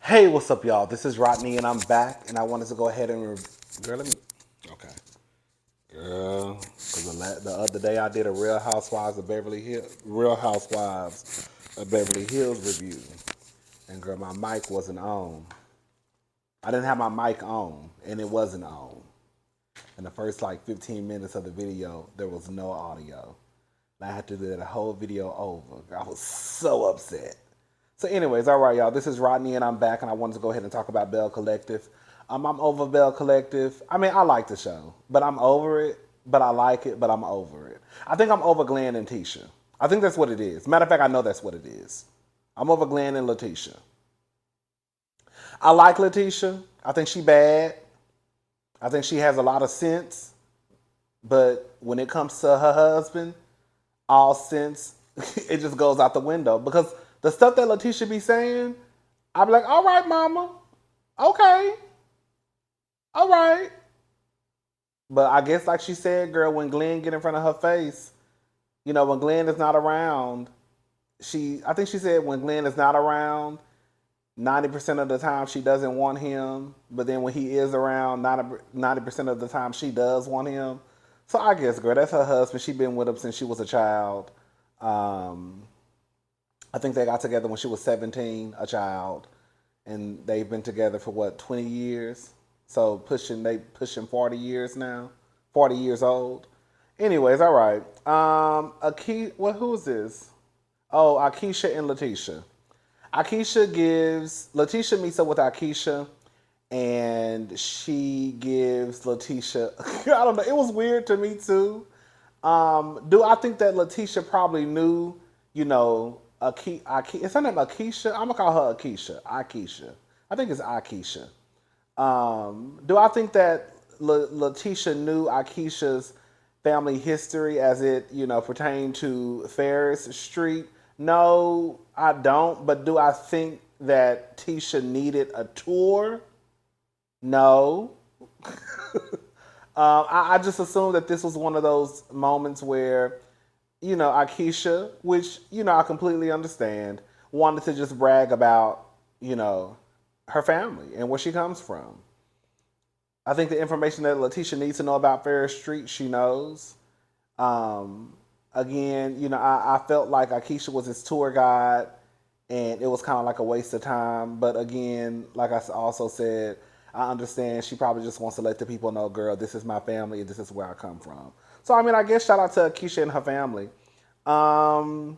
Hey, what's up, y'all? This is Rodney, and I'm back, and I wanted to go ahead and girl, let me. Okay, girl, because the other day I did a Real Housewives of Beverly Hills review, and girl, my mic wasn't on. I didn't have my mic on, and it wasn't on. In the first like 15 minutes of the video, there was no audio. And I had to do the whole video over. I was so upset. So, anyways, all right, y'all. This is Rodney, and I'm back, and I wanted to go ahead and talk about Belle Collective. I'm over Belle Collective. I mean, I like the show, but I'm over it. But I like it, but I'm over it. I think I'm over Glenn and Tisha. I think that's what it is. Matter of fact, I know that's what it is. I'm over Glenn and Letitia. I like Letitia. I think she bad. I think she has a lot of sense. But when it comes to her husband, all sense, it just goes out the window. Because the stuff that Letitia be saying, I be like, all right, mama. Okay. All right. But I guess like she said, girl, when Glenn get in front of her face, when Glenn is not around, I think she said when Glenn is not around, 90% of the time she doesn't want him. But then when he is around, 90% of the time she does want him. So I guess, girl, that's her husband. She been with him since she was a child. I think they got together when she was 17, a child. And they've been together for what, 20 years? So they pushing 40 years now. 40 years old. Anyways, all right. Who is this? Oh, Akeisha and Letitia. Letitia meets up with Akeisha, and she gives Letitia, I don't know, it was weird to me too. Do I think that Letitia probably knew, is her name Akeisha? I'm gonna call her Akeisha. Akeisha. I think it's Akeisha. Do I think that Letitia knew Akeisha's family history as it, pertained to Ferris Street? No, I don't. But do I think that Tisha needed a tour? No. I just assumed that this was one of those moments where, Akeisha, which, I completely understand, wanted to just brag about, her family and where she comes from. I think the information that Letitia needs to know about Ferris Street, she knows. Again, I felt like Akeisha was his tour guide, and it was kind of like a waste of time. But again, like I also said, I understand she probably just wants to let the people know, girl, this is my family and this is where I come from. So, I mean, I guess shout out to Akeisha and her family. I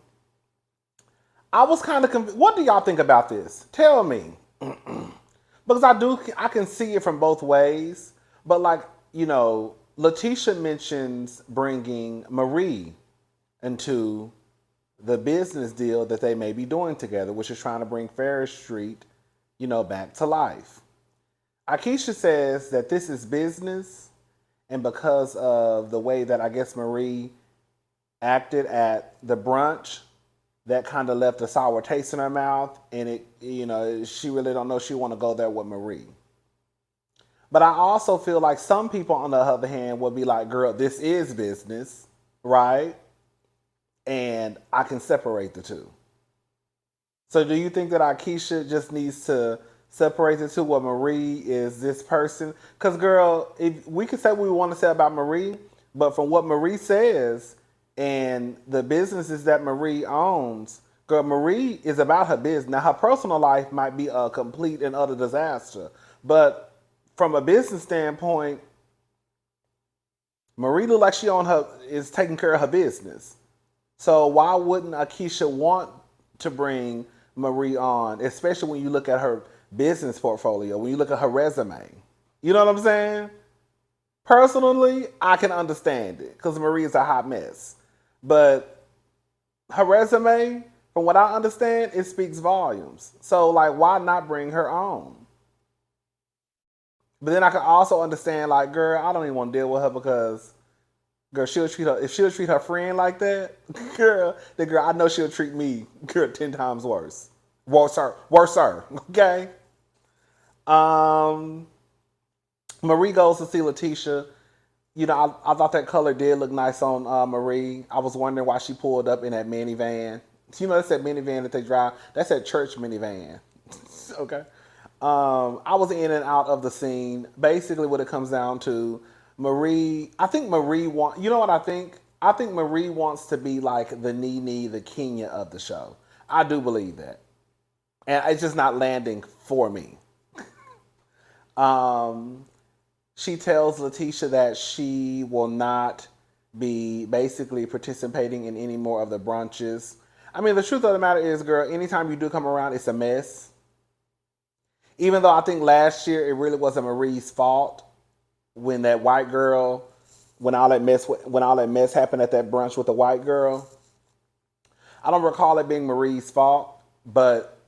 was kind of confused. What do y'all think about this? Tell me. Because I can see it from both ways. But like, Letitia mentions bringing Marie into the business deal that they may be doing together, which is trying to bring Ferris Street, back to life. Akeisha says that this is business, and because of the way that I guess Marie acted at the brunch, that kind of left a sour taste in her mouth, and she really don't know she want to go there with Marie. But I also feel like some people, on the other hand, will be like, girl, this is business, right? And I can separate the two. So do you think that Akeisha just needs to separate the two where Marie is this person? Because, girl, if we could say what we want to say about Marie, but from what Marie says and the businesses that Marie owns, girl, Marie is about her business. Now, her personal life might be a complete and utter disaster. But from a business standpoint, Marie look like is taking care of her business. So why wouldn't Akeisha want to bring Marie on, especially when you look at her business portfolio, when you look at her resume? You know what I'm saying? Personally, I can understand it because Marie is a hot mess. But her resume, from what I understand, it speaks volumes. So, like, why not bring her on? But then I can also understand, like, girl, I don't even want to deal with her because, girl, if she'll treat her friend like that, girl, I know she'll treat me, girl, 10 times worse. Worser, okay? Marie goes to see Letitia. I thought that color did look nice on Marie. I was wondering why she pulled up in that minivan. That's that minivan that they drive. That's that church minivan. Okay. I was in and out of the scene. Basically, what it comes down to, Marie. I think Marie want. You know what I think? I think Marie wants to be like the Nene, the Kenya of the show. I do believe that, and it's just not landing for me. Um, she tells Letitia that she will not be basically participating in any more of the brunches. I mean, the truth of the matter is, girl, anytime you do come around, it's a mess. Even though I think last year it really wasn't Marie's fault when that white girl, when all that mess happened at that brunch with the white girl. I don't recall it being Marie's fault, but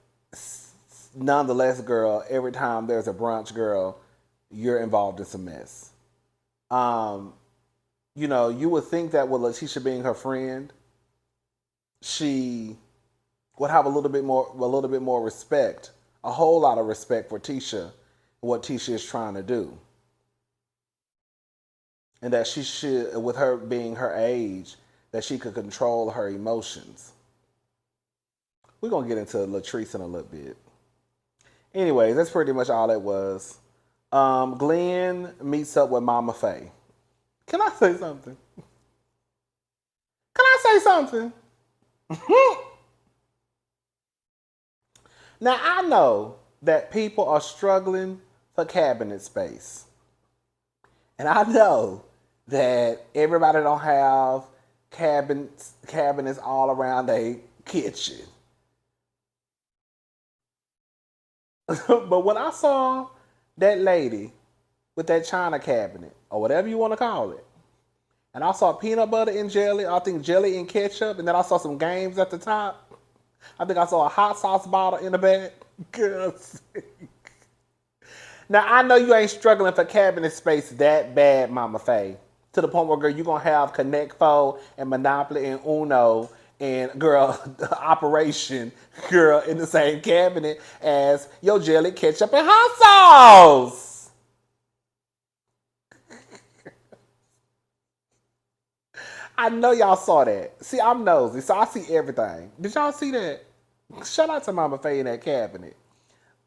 nonetheless, girl, every time there's a brunch, girl, you're involved in some mess. Um, you would think that with Letitia being her friend, she would have a little bit more respect, a whole lot of respect for Tisha, what Tisha is trying to do, and that she should, with her being her age, that she could control her emotions. We're gonna get into Latrice in a little bit. Anyways, that's pretty much all it was. Glenn meets up with Mama Faye. Can I say something? Can I say something? Now I know that people are struggling for cabinet space. And I know that everybody don't have cabinets all around their kitchen. But when I saw that lady with that china cabinet, or whatever you want to call it, and I saw peanut butter and jelly, I think jelly and ketchup, and then I saw some games at the top. I think I saw a hot sauce bottle in the back. Girl, now I know you ain't struggling for cabinet space that bad, Mama Faye. To the point where, girl, you gonna have Connect Four and Monopoly and Uno and, girl, Operation, girl, in the same cabinet as your jelly, ketchup, and hot sauce. I know y'all saw that. See, I'm nosy, so I see everything. Did y'all see that? Shout out to Mama Faye in that cabinet.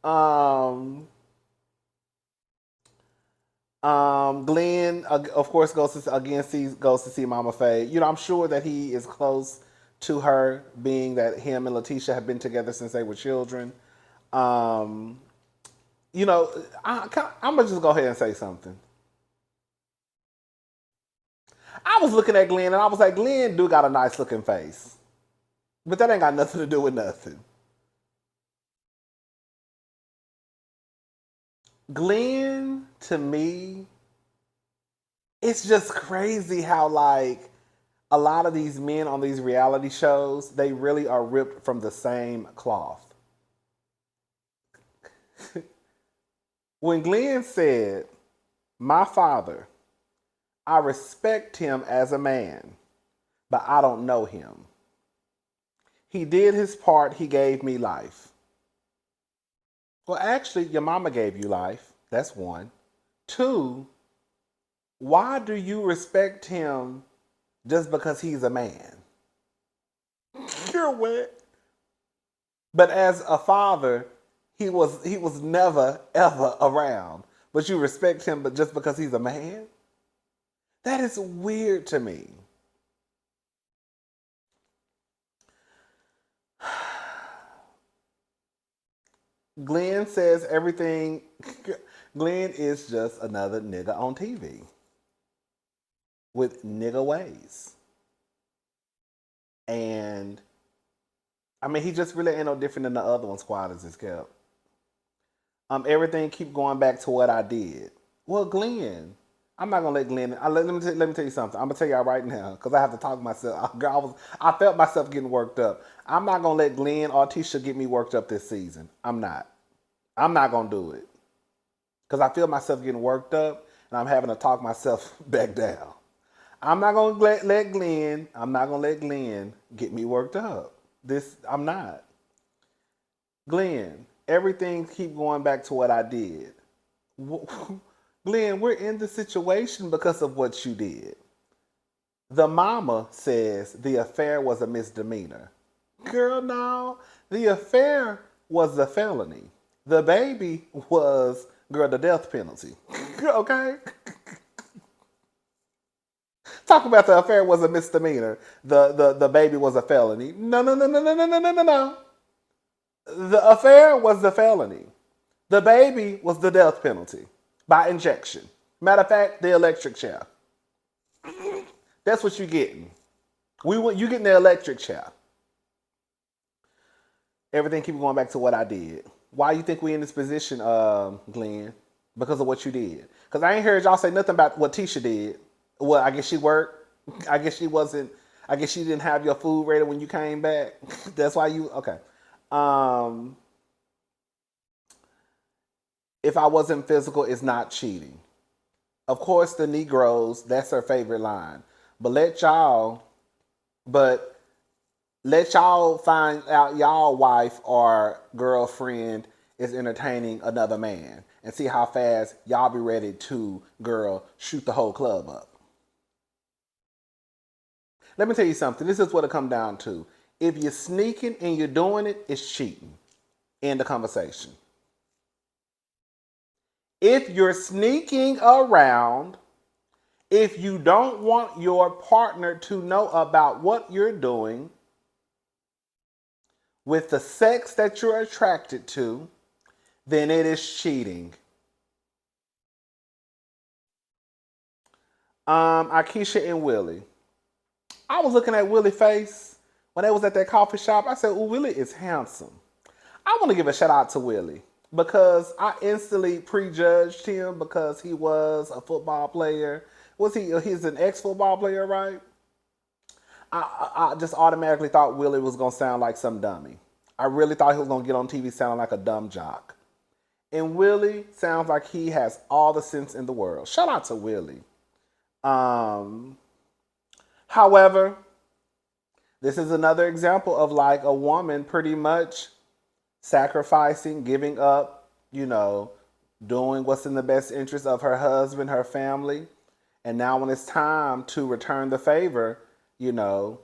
Um, Glenn, of course, goes to see Mama Faye. I'm sure that he is close to her, being that him and Letitia have been together since they were children. Um, I'm gonna just go ahead and say something. I was looking at Glenn and I was like, Glenn do got a nice looking face, but that ain't got nothing to do with nothing. Glenn, to me, it's just crazy how, like, a lot of these men on these reality shows, they really are ripped from the same cloth. When Glenn said, "My father, I respect him as a man, but I don't know him. He did his part, he gave me life." Well, actually, your mama gave you life. That's one. Two, why do you respect him just because he's a man? You're what? But as a father, he was never ever around. But you respect him, but just because he's a man? That is weird to me. Glenn says everything. Glenn is just another nigga on TV with nigga ways. And I mean, he just really ain't no different than the other one Squatters is kept. Everything keep going back to what I did. Well, Glenn, I'm not gonna let Glenn. Let me tell you something. I'm gonna tell y'all right now because I have to talk myself. Girl, I felt myself getting worked up. I'm not gonna let Glenn or Tisha get me worked up this season. I'm not. I'm not gonna do it because I feel myself getting worked up and I'm having to talk myself back down. I'm not gonna let Glenn. I'm not gonna let Glenn get me worked up. I'm not. Glenn, everything keep going back to what I did. Glenn, we're in the situation because of what you did. The mama says the affair was a misdemeanor. Girl, no. The affair was a felony. The baby was, girl, the death penalty. Okay? Talk about the affair was a misdemeanor. The baby was a felony. No, no, no, no, no, no, no, no, no, no. The affair was the felony. The baby was the death penalty by injection. Matter of fact, the electric chair. That's what you're getting. You getting the electric chair. Everything keep going back to what I did. Why you think we in this position, Glenn? Because of what you did. Because I ain't heard y'all say nothing about what Tisha did. Well, I guess she worked. I guess she wasn't. I guess she didn't have your food ready when you came back. That's why you okay. Um, if I wasn't physical, it's not cheating. Of course, the Negroes, that's her favorite line. But but let y'all find out y'all wife or girlfriend is entertaining another man and see how fast y'all be ready to, girl, shoot the whole club up. Let me tell you something. This is what it comes down to. If you're sneaking and you're doing it, it's cheating. End the conversation. If you're sneaking around, if you don't want your partner to know about what you're doing with the sex that you're attracted to, then it is cheating. Akeisha and Willie. I was looking at Willie's face when they was at that coffee shop. I said, "Ooh, Willie is handsome." I want to give a shout out to Willie because I instantly prejudged him because he was a football player. Was he? He's an ex-football player, right? I just automatically thought Willie was gonna sound like some dummy. I really thought he was gonna get on TV sounding like a dumb jock. And Willie sounds like he has all the sense in the world. Shout out to Willie. However, this is another example of like a woman pretty much sacrificing, giving up, doing what's in the best interest of her husband, her family. And now when it's time to return the favor, the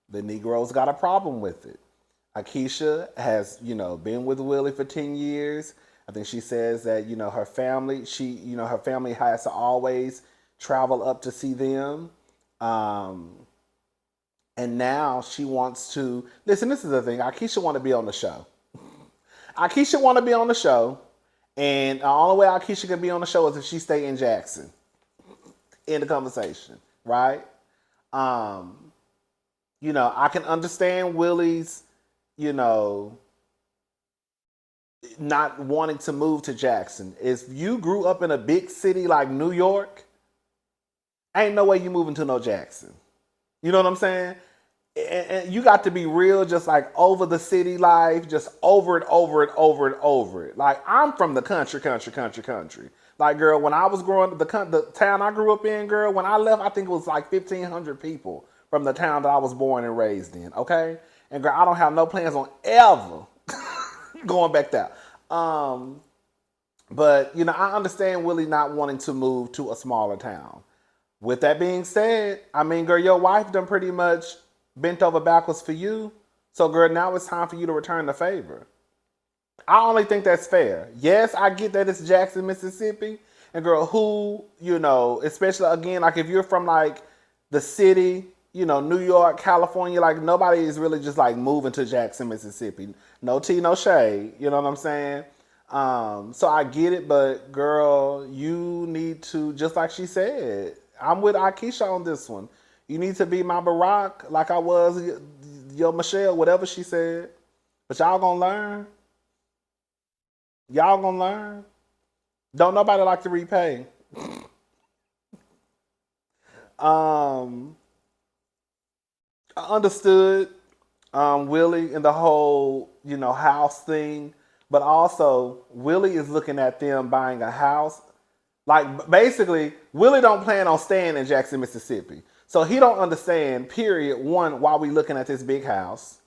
Negroes got a problem with it. Akeisha has, been with Willie for 10 years. I think she says that, her family, her family has to always travel up to see them. And now she wants to, listen, this is the thing. Akeisha want to be on the show. Akeisha want to be on the show. And the only way Akeisha can be on the show is if she stay in Jackson. In the conversation, right? I can understand Willie's, not wanting to move to Jackson. If you grew up in a big city like New York, ain't no way you moving to no Jackson. You know what I'm saying? And you got to be real, just like over the city life, just over it, over it, over it, over it. Like, I'm from the country. Like, girl, when I was growing up, the town I grew up in, girl, when I left, I think it was like 1,500 people from the town that I was born and raised in, okay? And girl, I don't have no plans on ever going back there. But, I understand Willie not wanting to move to a smaller town. With that being said, I mean, girl, your wife done pretty much bent over backwards for you. So, girl, now it's time for you to return the favor. I only think that's fair. Yes, I get that it's Jackson, Mississippi. And girl, who, especially again, like if you're from like the city, New York, California, like nobody is really just like moving to Jackson, Mississippi. No tea, no shade. You know what I'm saying? So I get it, but girl, you need to, just like she said, I'm with Akeisha on this one. You need to be my Barack like I was your Michelle, whatever she said. But y'all gonna learn. Y'all gonna learn. Don't nobody like to repay. I understood Willie and the whole, house thing. But also, Willie is looking at them buying a house. Like, basically, Willie don't plan on staying in Jackson, Mississippi. So he don't understand, period, one, why we looking at this big house.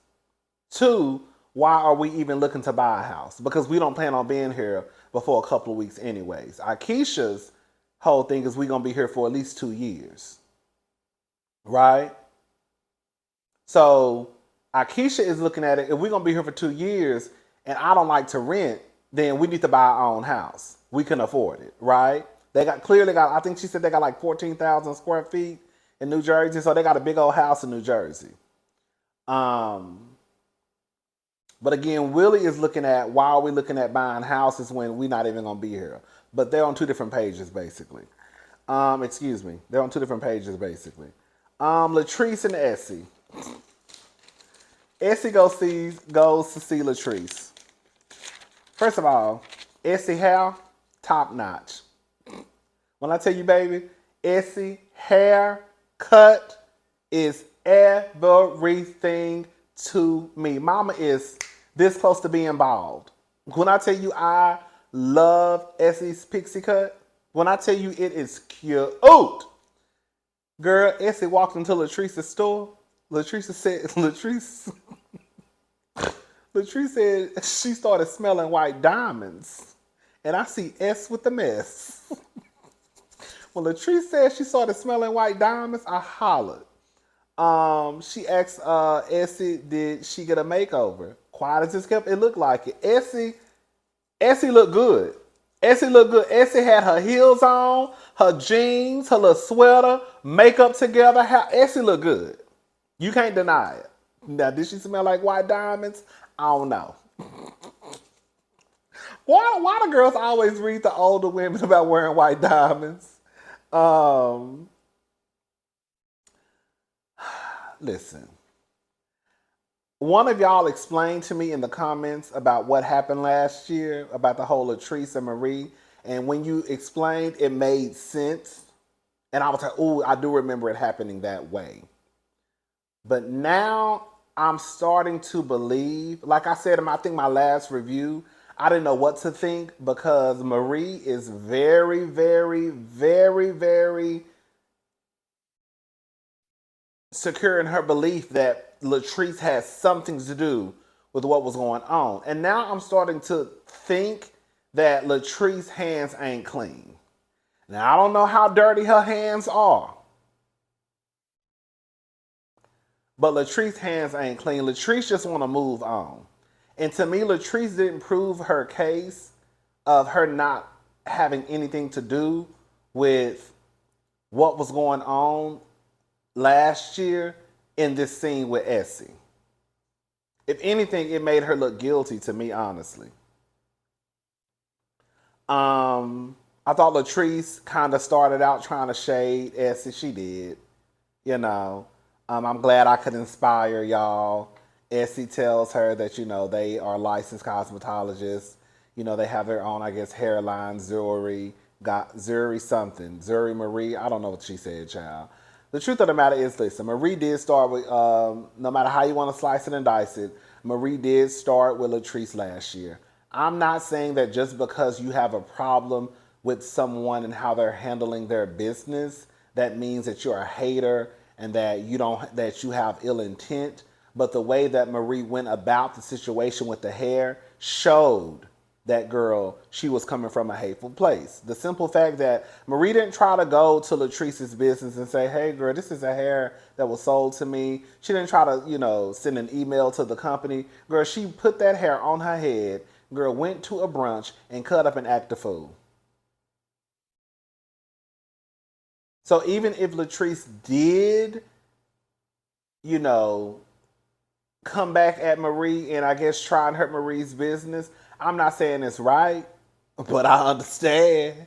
Two, why are we even looking to buy a house? Because we don't plan on being here before a couple of weeks anyways. Akeisha's whole thing is we're going to be here for at least 2 years. Right? So Akeisha is looking at it, if we're going to be here for 2 years and I don't like to rent, then we need to buy our own house. We can afford it, right? They clearly got, I think she said they got like 14,000 square feet in New Jersey. So they got a big old house in New Jersey. Um, but again, Willie is looking at, why are we looking at buying houses when we're not even going to be here? But they're on two different pages, basically. Excuse me. They're on two different pages, basically. Latrice and Essie. Essie goes to see Latrice. First of all, Essie hair, top notch. When I tell you, baby, Essie hair cut is everything to me. Mama is this close to being bald. When I tell you I love Essie's pixie cut, when I tell you it is cute. Girl, Essie walked into Latrice's store. Latrice said she started smelling white diamonds. And I see S with the mess. When Latrice said she started smelling white diamonds, I hollered. She asked Essie, did she get a makeover? Quiet as it kept, it looked like it. Essie looked good. Essie had her heels on, her jeans, her little sweater, makeup together. Essie looked good. You can't deny it. Now, did she smell like white diamonds? I don't know. Why do girls always read the older women about wearing white diamonds? Listen. One of y'all explained to me in the comments about what happened last year, about the whole Latrice and Marie. And when you explained, it made sense. And I was like, oh, I do remember it happening that way. But now I'm starting to believe, like I said in I think my last review, I didn't know what to think because Marie is very, very, very, very secure in her belief that Latrice has something to do with what was going on. And now I'm starting to think that Latrice's hands ain't clean. Now, I don't know how dirty her hands are. But Latrice's hands ain't clean. Latrice just want to move on. And to me, Latrice didn't prove her case of her not having anything to do with what was going on last year in this scene with Essie. If anything, it made her look guilty to me, honestly. I thought Latrice kind of started out trying to shade Essie. She did. You know. I'm glad I could inspire y'all. Essie tells her that, you know, they are licensed cosmetologists. You know, they have their own, I guess, hairline, Zuri something. Zuri Marie. I don't know what she said, child. The truth of the matter is, listen, Marie did start with, no matter how you want to slice it and dice it, Marie did start with Latrice last year. I'm not saying that just because you have a problem with someone and how they're handling their business, that means that you're a hater and that you have ill intent. But the way that Marie went about the situation with the hair showed that girl, she was coming from a hateful place. The simple fact that Marie didn't try to go to Latrice's business and say, hey girl, this is a hair that was sold to me. She didn't try to, you know, send an email to the company. Girl, she put that hair on her head. Girl went to a brunch and cut up and act a fool. So even if Latrice did, you know, come back at Marie and I guess try and hurt Marie's business, I'm not saying it's right, but I understand.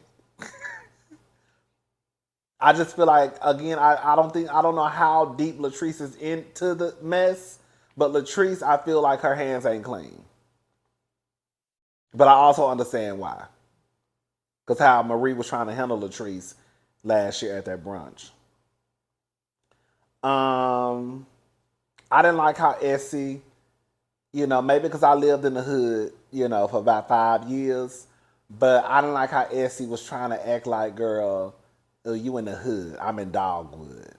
I just feel like, again, I don't know how deep Latrice is into the mess, but Latrice, I feel like her hands ain't clean. But I also understand why. Because how Marie was trying to handle Latrice last year at that brunch. I didn't like how Essie, you know, maybe because I lived in the hood, you know, for about 5 years. But I didn't like how Essie was trying to act like, girl, you in the hood. I'm in Dogwood.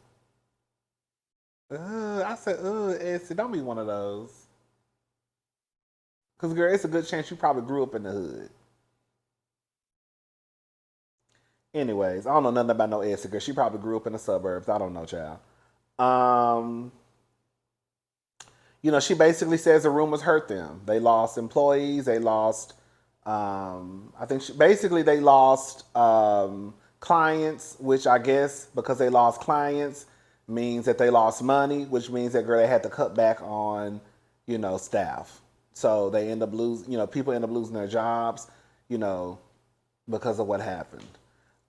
I said, Essie, don't be one of those. Because, girl, it's a good chance you probably grew up in the hood. Anyways, I don't know nothing about no Essie, girl. She probably grew up in the suburbs. I don't know, child. You know, she basically says the rumors hurt them. They lost employees. They lost, I think basically they lost clients, which I guess because they lost clients means that they lost money, which means that girl they had to cut back on, staff. So they end up losing, people end up losing their jobs, you know, because of what happened.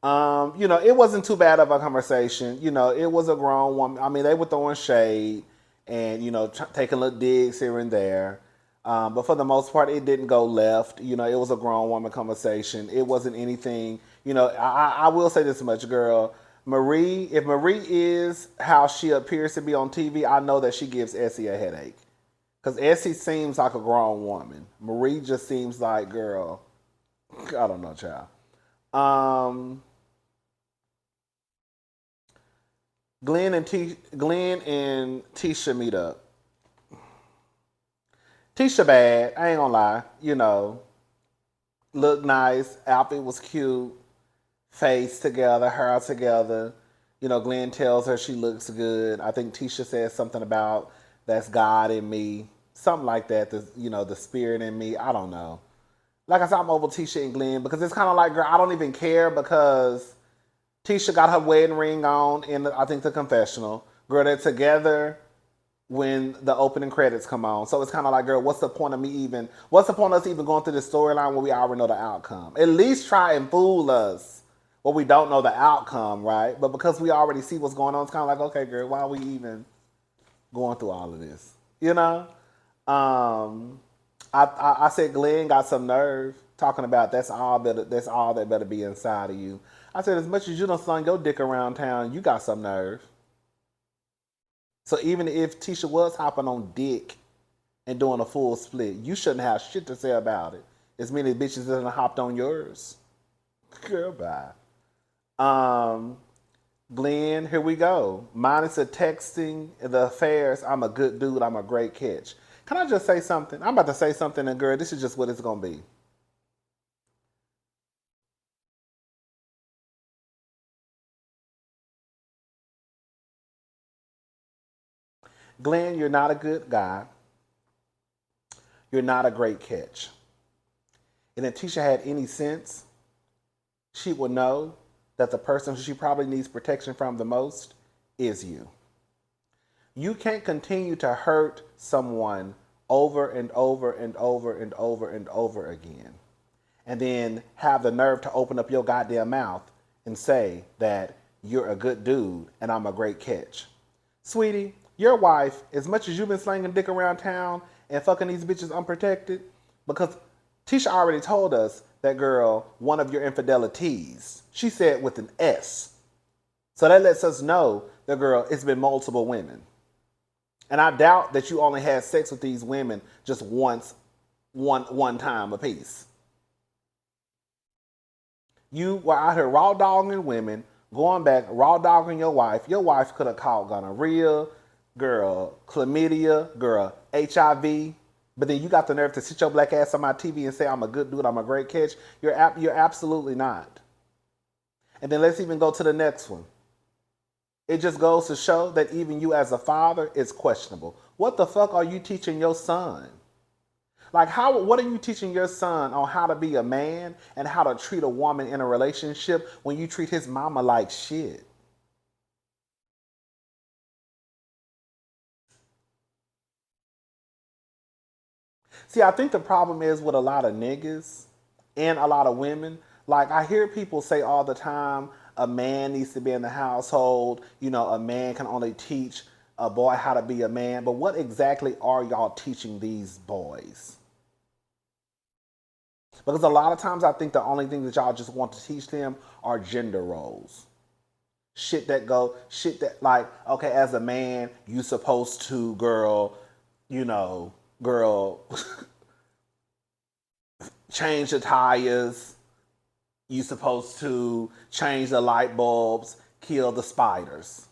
It wasn't too bad of a conversation. It was a grown woman. I mean, they were throwing shade and taking little digs here and there. But for the most part, it didn't go left. It was a grown woman conversation. It wasn't anything. I will say this much, girl. Marie, if Marie is how she appears to be on TV, I know that she gives Essie a headache. Because Essie seems like a grown woman. Marie just seems like, girl, I don't know, child. Um, Glenn and Tisha meet up. Tisha bad, I ain't gonna lie. Looked nice, outfit was cute, face together, hair together. Glenn tells her she looks good. I think Tisha says something about that's God in me, something like that. The spirit in me. I don't know. Like I said, I'm over Tisha and Glenn because it's kind of like, girl, I don't even care because Tisha got her wedding ring on in, I think, the confessional. Girl, they're together when the opening credits come on. So it's kind of like, girl, what's the point of us even going through this storyline when we already know the outcome? At least try and fool us when we don't know the outcome, right? But because we already see what's going on, it's kind of like, okay, girl, why are we even going through all of this? Um, I said Glenn got some nerve talking about that's all that better be inside of you. I said, as much as you don't slung your dick around town, you got some nerve. So even if Tisha was hopping on dick and doing a full split, you shouldn't have shit to say about it. As many bitches that hopped on yours. Goodbye. Um, Glenn, here we go. Minus the texting, the affairs, I'm a good dude, I'm a great catch. Can I just say something? I'm about to say something, and girl, this is just what it's gonna be. Glenn, you're not a good guy. You're not a great catch. And if Tisha had any sense, she would know that the person who she probably needs protection from the most is you. You can't continue to hurt someone over and over and over and over and over again, and then have the nerve to open up your goddamn mouth and say that you're a good dude and I'm a great catch. Sweetie, your wife, as much as you've been slinging dick around town and fucking these bitches unprotected, because Tisha already told us that, girl, one of your infidelities. She said with an S. So that lets us know that, girl, it's been multiple women. And I doubt that you only had sex with these women just once, one time apiece. You were out here raw dogging women, going back, raw dogging your wife. Your wife could have caught gonorrhea, girl, chlamydia, girl, HIV. But then you got the nerve to sit your black ass on my TV and say I'm a good dude, I'm a great catch. You're absolutely not. And then let's even go to the next one. It just goes to show that even you as a father is questionable. What the fuck are you teaching your son? Like, what are you teaching your son on how to be a man and how to treat a woman in a relationship when you treat his mama like shit? See, I think the problem is with a lot of niggas and a lot of women. Like, I hear people say all the time, a man needs to be in the household. A man can only teach a boy how to be a man. But what exactly are y'all teaching these boys? Because a lot of times I think the only thing that y'all just want to teach them are gender roles. Shit that like, okay, as a man, you supposed to, girl, girl, change the tires. You supposed to change the light bulbs, kill the spiders.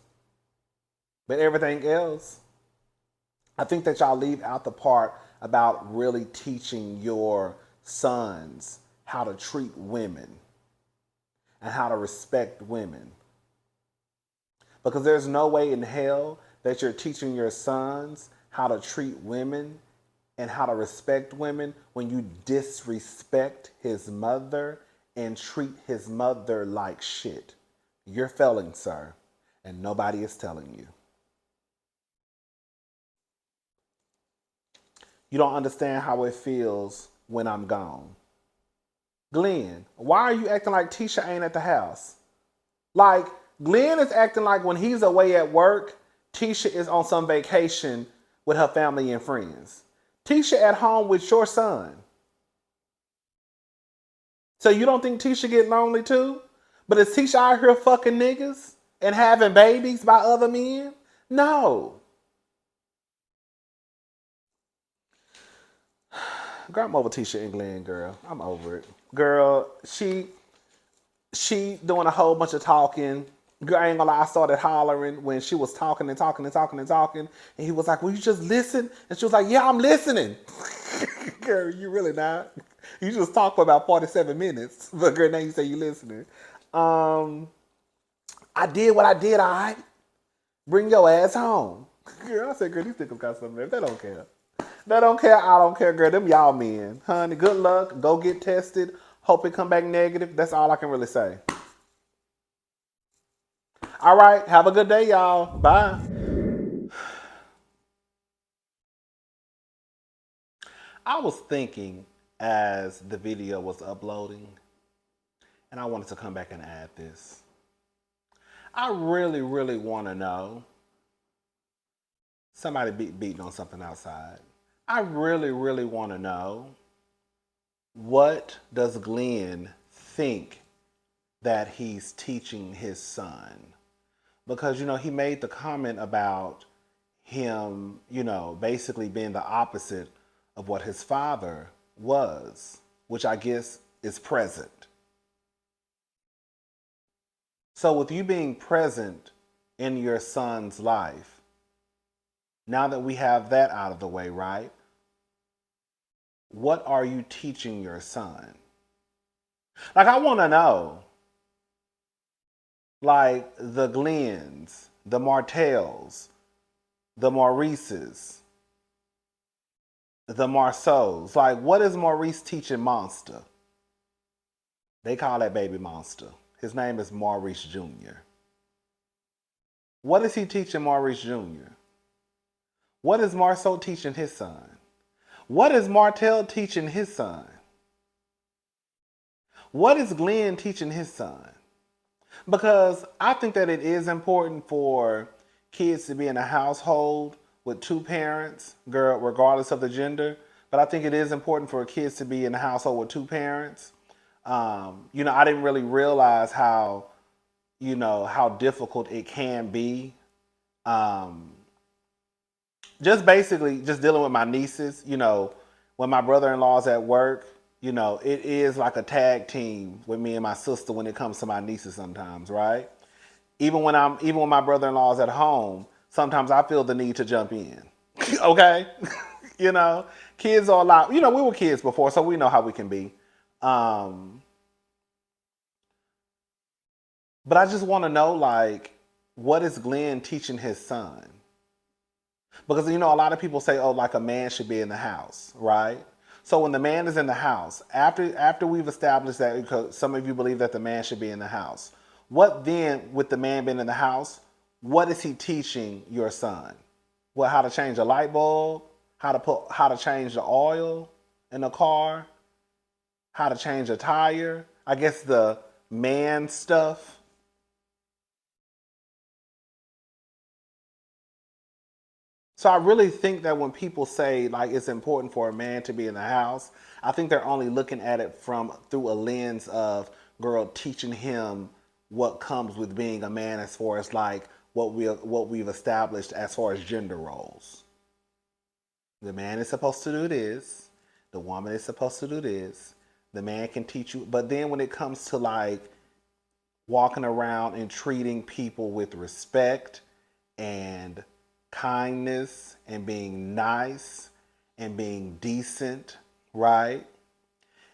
But everything else, I think that y'all leave out the part about really teaching your sons how to treat women and how to respect women. Because there's no way in hell that you're teaching your sons how to treat women and how to respect women when you disrespect his mother and treat his mother like shit. You're failing, sir, and nobody is telling you. You don't understand how it feels when I'm gone. Glenn, why are you acting like Tisha ain't at the house? Like, Glenn is acting like when he's away at work, Tisha is on some vacation with her family and friends. Tisha at home with your son. So you don't think Tisha get lonely too? But is Tisha out here fucking niggas and having babies by other men? No. Girl, I'm over Tisha and Glenn, girl. I'm over it. Girl, she doing a whole bunch of talking. Girl, I ain't gonna lie, I started hollering when she was talking and talking and talking and talking. And he was like, will you just listen? And she was like, yeah, I'm listening. Girl, you really not. You just talk for about 47 minutes. But girl, now you say you listening. I did what I did, all right? Bring your ass home. Girl, I said, girl, these niggas got something there. They don't care. They don't care. I don't care, girl. Them y'all men. Honey, good luck. Go get tested. Hope it come back negative. That's all I can really say. All right. Have a good day, y'all. Bye. I was thinking as the video was uploading, and I wanted to come back and add this. I really, really want to know. Somebody beating on something outside. I really, really want to know, what does Glenn think that he's teaching his son? Because, he made the comment about him, basically being the opposite of what his father was, which I guess is present. So with you being present in your son's life, now that we have that out of the way, right? What are you teaching your son? Like, I want to know. Like the Glenns, the Martells, the Maurices, the Marceaus. Like, what is Maurice teaching Monster? They call that baby Monster. His name is Maurice Jr. What is he teaching Maurice Jr.? What is Marceau teaching his son? What is Martell teaching his son? What is Glenn teaching his son? Because I think that it is important for kids to be in a household with two parents, girl, regardless of the gender. But I think it is important for kids to be in a household with two parents. I didn't really realize how difficult it can be. Just basically just dealing with my nieces, when my brother-in-law's at work, it is like a tag team with me and my sister when it comes to my nieces sometimes, right? Even when my brother-in-law's at home, sometimes I feel the need to jump in. Okay? Kids are a lot, we were kids before, so we know how we can be. But I just want to know, like, what is Glenn teaching his son? Because, a lot of people say, oh, like a man should be in the house, right? So when the man is in the house, after we've established that, because some of you believe that the man should be in the house, what then, with the man being in the house, what is he teaching your son? What, how to change a light bulb? How to change the oil in a car? How to change a tire? I guess the man stuff. So I really think that when people say, like, it's important for a man to be in the house, I think they're only looking at it through a lens of, girl, teaching him what comes with being a man, as far as like what we've established as far as gender roles. The man is supposed to do this. The woman is supposed to do this. The man can teach you. But then when it comes to like walking around and treating people with respect and kindness and being nice and being decent, right?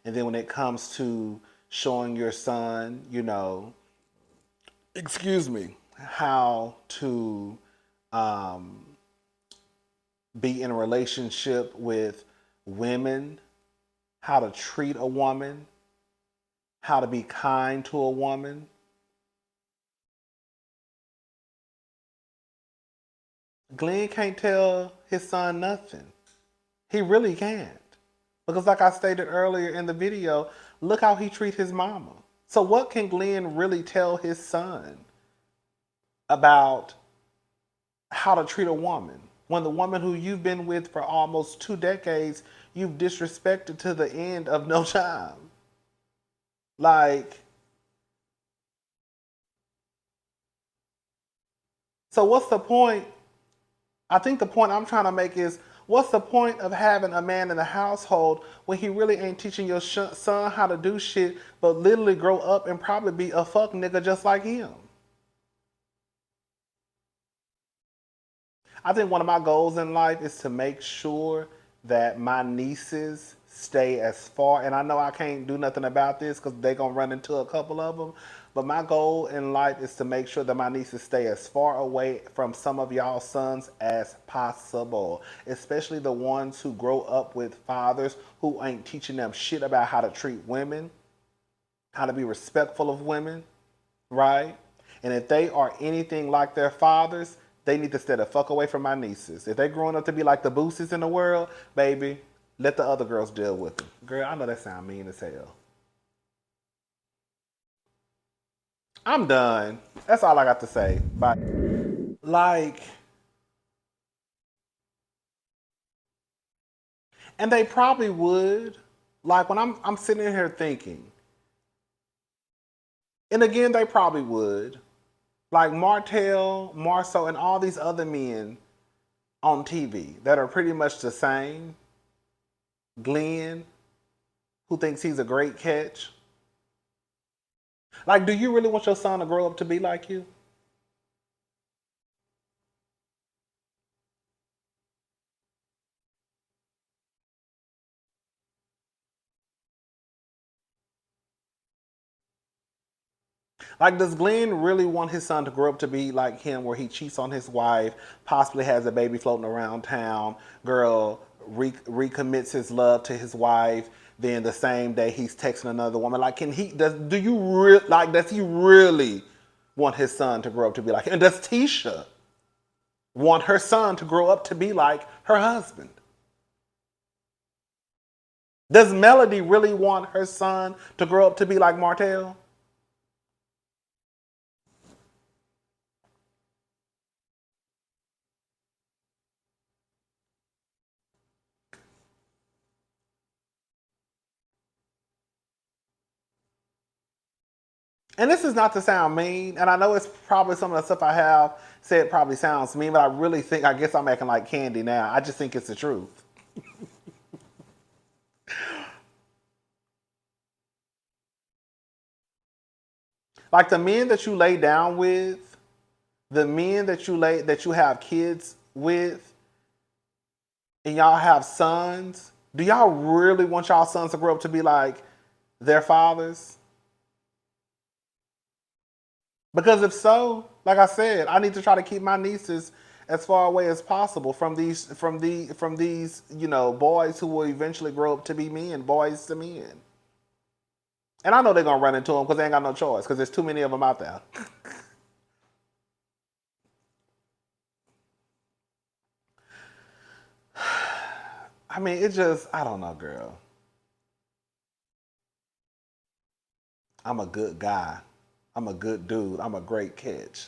And then when it comes to showing your son, how to be in a relationship with women, how to treat a woman, how to be kind to a woman. Glenn can't tell his son nothing. He really can't. Because like I stated earlier in the video, look how he treats his mama. So what can Glenn really tell his son about how to treat a woman when the woman who you've been with for almost 2 decades you've disrespected to the end of no time? Like, so what's the point? I think the point I'm trying to make is, what's the point of having a man in the household when he really ain't teaching your son how to do shit, but literally grow up and probably be a fuck nigga just like him? I think one of my goals in life is to make sure that my nieces stay as far, and I know I can't do nothing about this because they're going to run into a couple of them, but my goal in life is to make sure that my nieces stay as far away from some of y'all sons as possible, especially the ones who grow up with fathers who ain't teaching them shit about how to treat women, how to be respectful of women, right? And if they are anything like their fathers, they need to stay the fuck away from my nieces. If they growing up to be like the boosies in the world, baby, let the other girls deal with them. Girl, I know that sound mean as hell. I'm done. That's all I got to say. Bye. Like, and they probably would. Like when I'm sitting in here thinking, and again, they probably would. Like Martell, Marceau, and all these other men on TV that are pretty much the same. Glenn, who thinks he's a great catch. Like, do you really want your son to grow up to be like you? Like, does Glenn really want his son to grow up to be like him, where he cheats on his wife, possibly has a baby floating around town, girl recommits his love to his wife, then the same day he's texting another woman? Like, does he really want his son to grow up to be like him? And does Tisha want her son to grow up to be like her husband? Does Melody really want her son to grow up to be like Martell? And this is not to sound mean, and I know it's probably some of the stuff I have said probably sounds mean, but I really think, I guess I'm acting like Candy now. I just think it's the truth. Like the men that you lay down with, the men that you have kids with, and y'all have sons, do y'all really want y'all sons to grow up to be like their fathers? Because if so, like I said, I need to try to keep my nieces as far away as possible from these boys who will eventually grow up to be men, boys to men. And I know they're gonna run into them because they ain't got no choice because there's too many of them out there. I mean, I don't know, girl. I'm a good guy. I'm a good dude. I'm a great catch.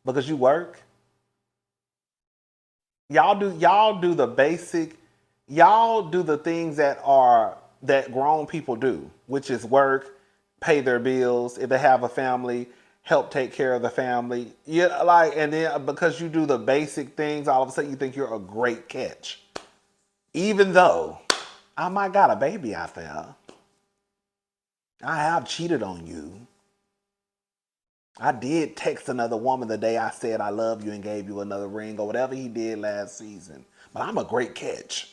Because you work. Y'all do the basic, y'all do the things that grown people do, which is work, pay their bills, if they have a family, help take care of the family. Yeah, like, and then because you do the basic things, all of a sudden you think you're a great catch. Even though I might got a baby out there. I have cheated on you. I did text another woman the day I said I love you and gave you another ring or whatever he did last season. But I'm a great catch.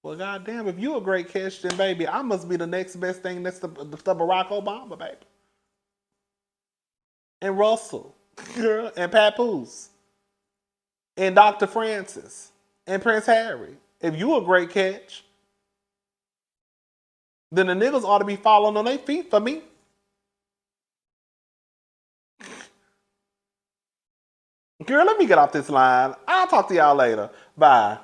Well, goddamn, if you a great catch, then baby, I must be the next best thing next to Barack Obama, baby. And Russell, girl, and Papoose, and Dr. Francis, and Prince Harry. If you a great catch, then the niggas ought to be falling on their feet for me. Girl, let me get off this line. I'll talk to y'all later. Bye.